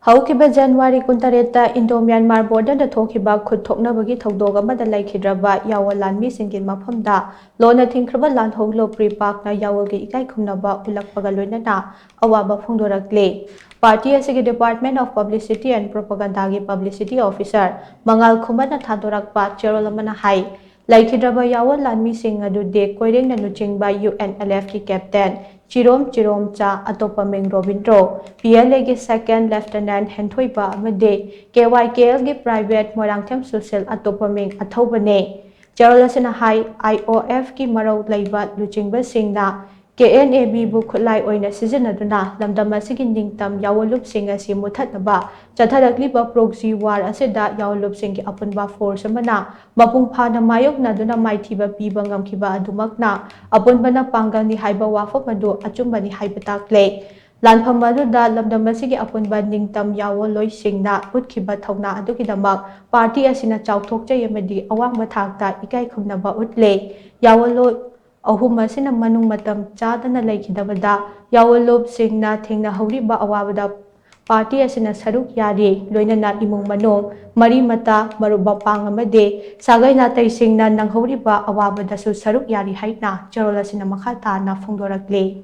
Houkhiba January kuntareta Indo Myanmar Border the thokkhiba khut thoknabagi thoudok amada Leikhidraba Yawol Lanmee Singi Maphamda lona thingkhraba lalhoulup Prepak na Yawol ge Ikai Khumnaba Utlakpaga loinana awaba phongdorakli. Party asigi Department of Publicity and Propaganda gi Publicity Officer Mangal Khumana thoudokpa cherolamana hai Leikhidraba Yawol Lanmee sing adu de koireng na nuchingba UNLF ki captain Chirom cha atopa ming Robintro PLA ki second lieutenant Houkhiba amade KYKL ki private morangthem social atopa ming athobane Cherolasina hai IOF ki marau laiba luchingba singna KNAB bu khulai oina sizinaduna lamdamasigi ningtam Yawolup singa si muthatnaba chathadakliba proxy war aseda Yawolup singi apunba force amana mapung phana mayokna duna maithiba piba ngamkhiba adumakna apunbana pangani haiba wafop adu achumbani haibatakle lanpham aduda lamdamasigi apunba ningtam Yawoloi singna Houkhiba thokna adukidamak party asina chauthokjai amadi awangba thakta Ikai Khumnaba utle Yawoloi ahum asina manung matam chadana Leikhidrabada Yawolup singna thingna horiba awabada party asina saruk yari loinana imung manung mari mata marubapang amade sagai natai singna nanghoriba awabada su saruk yari haina cherolasina makhata na phongdorakli.